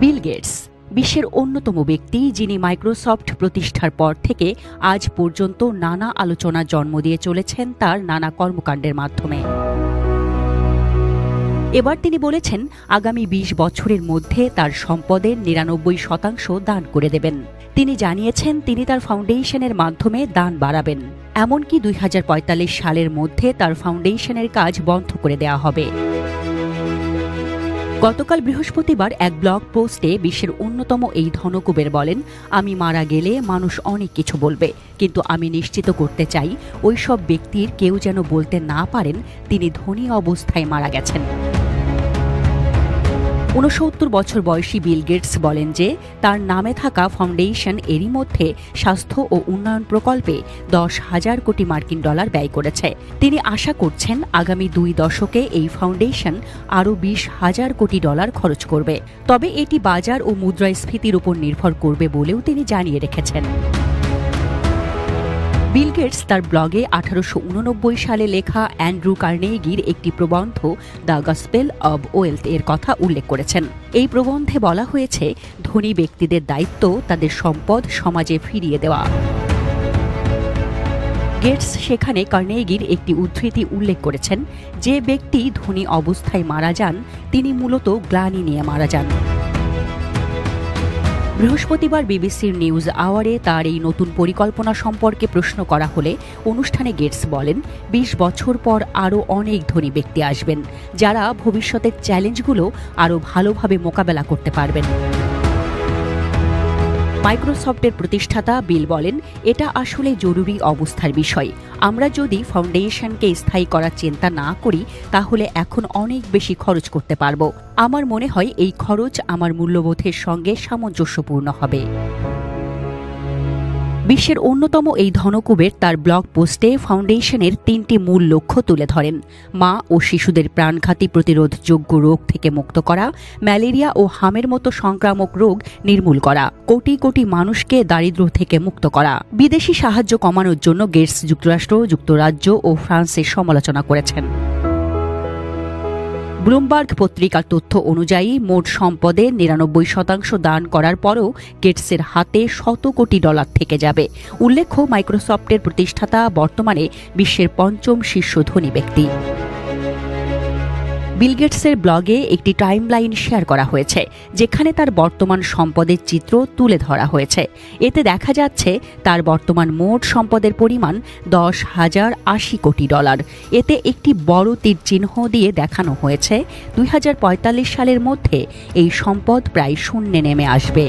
Bill Gates বিশ্বের অন্যতম ব্যক্তি, যিনি মাইক্রোসফট প্রতিষ্ঠার পর থেকে আজ পর্যন্ত নানা আলোচনা জন্ম দিয়ে চলেছেন তার নানা কর্মকাণ্ডের মাধ্যমে। এবার তিনি বলেছেন আগামী ২০ বছরের মধ্যে তার সম্পদের ৯৯% দান করে দেবেন। তিনি জানিয়েছেন তিনি তার ফাউন্ডেশনের মাধ্যমে দান বাড়াবেন, এমনকি ২০৪৫ সালের মধ্যে তার ফাউন্ডেশনের কাজ বন্ধ করে দেওয়া হবে। গতকাল বৃহস্পতিবার এক ব্লগ পোস্টে বিশ্বের অন্যতম এই ধনকুবের বলেন, আমি মারা গেলে মানুষ অনেক কিছু বলবে, কিন্তু আমি নিশ্চিত করতে চাই ওই সব ব্যক্তির কেউ যেন বলতে না পারেন তিনি ধনী অবস্থায় মারা গেছেন। ৬৯ বছর বয়সী বিল গেটস বলেন যে তার নামে থাকা ফাউন্ডেশন এরই মধ্যে স্বাস্থ্য ও উন্নয়ন প্রকল্পে $১০,০০০ কোটি মার্কিন ডলার ব্যয় করেছে। তিনি আশা করছেন আগামী ২ দশকে এই ফাউন্ডেশন আরও $২০,০০০ কোটি খরচ করবে, তবে এটি বাজার ও মুদ্রাস্ফীতির উপর নির্ভর করবে বলেও তিনি জানিয়ে রেখেছেন। বিল গেটস তার ব্লগে ১৮৮৯ সালে লেখা অ্যান্ড্রু কার্নেগির একটি প্রবন্ধ দ্য গসপেল অব ওয়েলথ এর কথা উল্লেখ করেছেন। এই প্রবন্ধে বলা হয়েছে ধনী ব্যক্তিদের দায়িত্ব তাদের সম্পদ সমাজে ফিরিয়ে দেওয়া। গেটস সেখানে কার্নেগির একটি উদ্ধৃতি উল্লেখ করেছেন, যে ব্যক্তি ধনী অবস্থায় মারা যান তিনি মূলত গ্লানি নিয়ে মারা যান। বৃহস্পতিবার বিবিসির নিউজ আওয়ারে তার এই নতুন পরিকল্পনা সম্পর্কে প্রশ্ন করা হলে অনুষ্ঠানে গেটস বলেন ২০ বছর পর আরও অনেক ধনী ব্যক্তি আসবেন, যারা ভবিষ্যতের চ্যালেঞ্জগুলো আরও ভালোভাবে মোকাবেলা করতে পারবেন। মাইক্রোসফটের প্রতিষ্ঠাতা বিল বলেন, এটা আসলে জরুরি অবস্থার বিষয়। আমরা যদি ফাউন্ডেশনকে স্থায়ী করার চিন্তা না করি তাহলে এখন অনেক বেশি খরচ করতে পারব। আমার মনে হয় এই খরচ আমার মূল্যবোধের সঙ্গে সামঞ্জস্যপূর্ণ হবে। বিশ্বের অন্যতম এই ধনকুবের তার ব্লগ পোস্টে ফাউন্ডেশনের ৩টি মূল লক্ষ্য তুলে ধরেন: মা ও শিশুদের প্রাণঘাতী প্রতিরোধযোগ্য রোগ থেকে মুক্ত করা, ম্যালেরিয়া ও হামের মতো সংক্রামক রোগ নির্মূল করা, কোটি কোটি মানুষকে দারিদ্র্য থেকে মুক্ত করা। বিদেশি সাহায্য কমানোর জন্য গেটস যুক্তরাষ্ট্র, যুক্তরাজ্য ও ফ্রান্সের সমালোচনা করেছেন। ব্লুমবার্গ পত্রিকার তথ্য অনুযায়ী মোট সম্পদের ৯৯% দান করার পরও গেটসের হাতে $১০০ কোটি থেকে যাবে। উল্লেখ্য, মাইক্রোসফটের প্রতিষ্ঠাতা বর্তমানে বিশ্বের ৫ম শীর্ষ ধনী ব্যক্তি। বিল গেটসের ব্লগে একটি টাইমলাইন শেয়ার করা হয়েছে, যেখানে তার বর্তমান সম্পদের চিত্র তুলে ধরা হয়েছে। এতে দেখা যাচ্ছে তার বর্তমান মোট সম্পদের পরিমাণ $১০,০৮০ কোটি। এতে একটি বড় তীর চিহ্ন দিয়ে দেখানো হয়েছে ২০৪৫ সালের মধ্যে এই সম্পদ প্রায় শূন্যে নেমে আসবে।